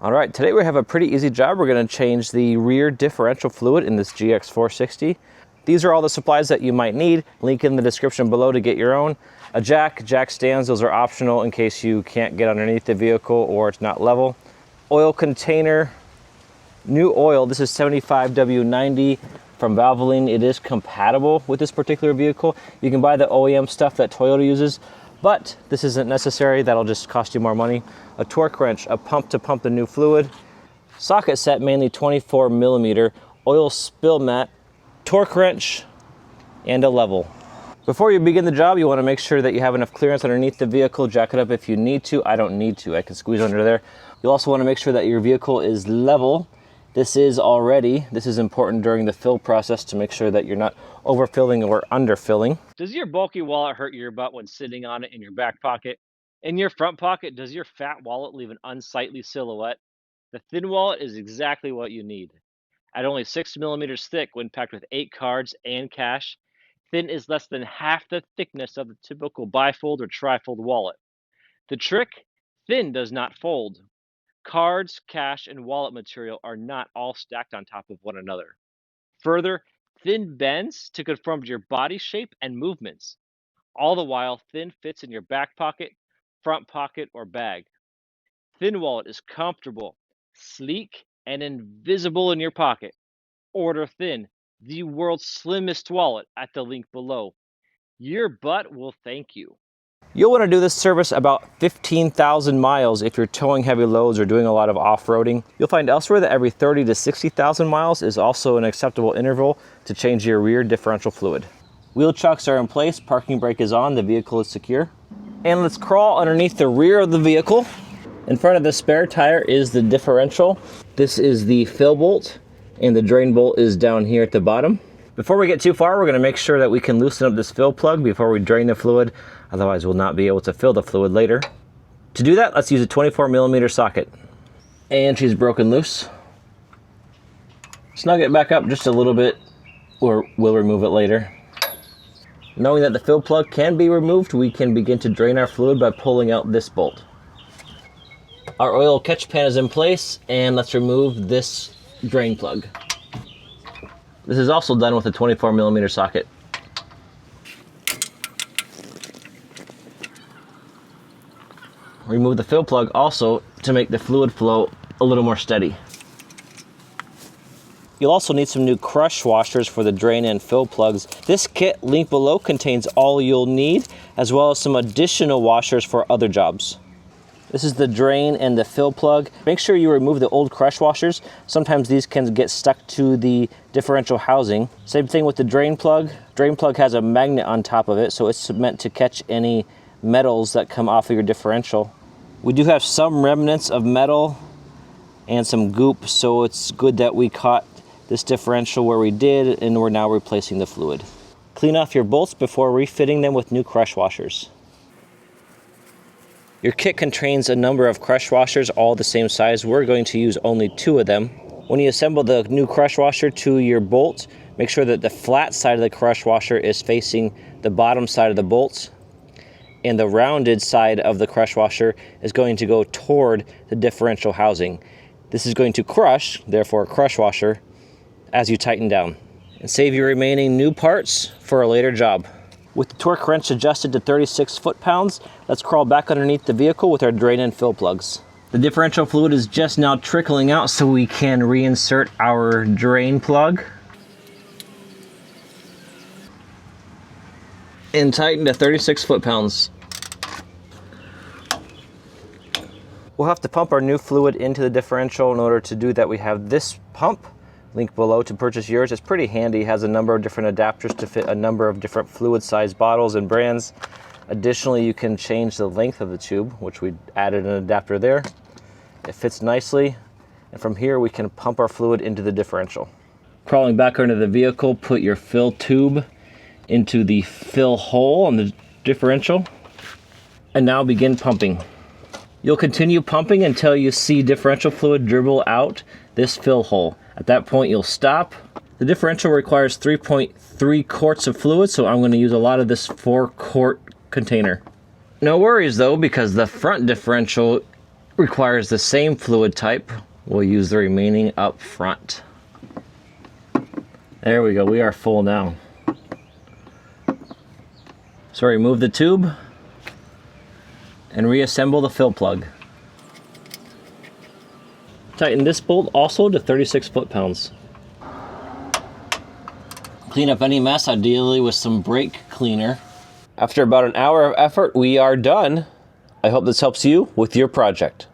All right, today we have a pretty easy job. We're going to change the rear differential fluid in this GX460. These are all the supplies that you might need. Link in the description below to get your own. A jack stands, those are optional in case you can't get underneath the vehicle or it's not level. Oil container, new oil. This is 75W90 from Valvoline. It is compatible with this particular vehicle. You can buy the OEM stuff that Toyota uses, but this isn't necessary. That'll just cost you more money. A torque wrench, a pump to pump the new fluid. Socket set, mainly 24mm. Oil spill mat, torque wrench, and a level. Before you begin the job, you want to make sure that you have enough clearance underneath the vehicle. Jack it up if you need to. I don't need to. I can squeeze under there. You'll also want to make sure that your vehicle is level. This is already. This is important during the fill process to make sure that you're not overfilling or underfilling. Does your bulky wallet hurt your butt when sitting on it in your back pocket? In your front pocket, does your fat wallet leave an unsightly silhouette? The thin wallet is exactly what you need. At only 6mm thick when packed with 8 cards and cash, thin is less than half the thickness of the typical bifold or trifold wallet. The trick? Thin does not fold. Cards, cash, and wallet material are not all stacked on top of one another. Further, thin bends to conform to your body shape and movements. All the while, thin fits in your back pocket, front pocket, or bag. Thin wallet is comfortable, sleek, and invisible in your pocket. Order Thin, the world's slimmest wallet, at the link below. Your butt will thank you. You'll want to do this service about 15,000 miles if you're towing heavy loads or doing a lot of off-roading. You'll find elsewhere that every 30 to 60,000 miles is also an acceptable interval to change your rear differential fluid. Wheel chocks are in place, parking brake is on, the vehicle is secure. And let's crawl underneath the rear of the vehicle. In front of the spare tire is the differential. This is the fill bolt, and the drain bolt is down here at the bottom. Before we get too far, we're going to make sure that we can loosen up this fill plug before we drain the fluid. Otherwise, we'll not be able to fill the fluid later. To do that, let's use a 24mm socket. And she's broken loose. Snug it back up just a little bit, or we'll remove it later. Knowing that the fill plug can be removed, we can begin to drain our fluid by pulling out this bolt. Our oil catch pan is in place, and let's remove this drain plug. This is also done with a 24mm socket. Remove the fill plug also to make the fluid flow a little more steady. You'll also need some new crush washers for the drain and fill plugs. This kit, link below, contains all you'll need, as well as some additional washers for other jobs. This is the drain and the fill plug. Make sure you remove the old crush washers. Sometimes these can get stuck to the differential housing. Same thing with the drain plug. Drain plug has a magnet on top of it, so it's meant to catch any metals that come off of your differential. We do have some remnants of metal and some goop, so it's good that we caught this differential where we did, and we're now replacing the fluid. Clean off your bolts before refitting them with new crush washers. Your kit contains a number of crush washers, all the same size. We're going to use only 2 of them. When you assemble the new crush washer to your bolt, make sure that the flat side of the crush washer is facing the bottom side of the bolt, and the rounded side of the crush washer is going to go toward the differential housing. This is going to crush, therefore crush washer, as you tighten down. And save your remaining new parts for a later job. With the torque wrench adjusted to 36 foot-pounds, let's crawl back underneath the vehicle with our drain and fill plugs. The differential fluid is just now trickling out, so we can reinsert our drain plug. And tighten to 36 foot-pounds. We'll have to pump our new fluid into the differential. In order to do that, we have this pump. Link below to purchase yours. It's pretty handy. It has a number of different adapters to fit a number of different fluid size bottles and brands. Additionally, you can change the length of the tube, which we added an adapter there. It fits nicely, and from here we can pump our fluid into the differential. Crawling back under the vehicle, put your fill tube into the fill hole on the differential, and now begin pumping. You'll continue pumping until you see differential fluid dribble out this fill hole. At that point, you'll stop. The differential requires 3.3 quarts of fluid, so I'm going to use a lot of this 4-quart container. No worries though, because the front differential requires the same fluid type. We'll use the remaining up front. There we go, we are full now. So remove the tube and reassemble the fill plug. Tighten this bolt also to 36 foot-pounds. Clean up any mess, ideally with some brake cleaner. After about an hour of effort, we are done. I hope this helps you with your project.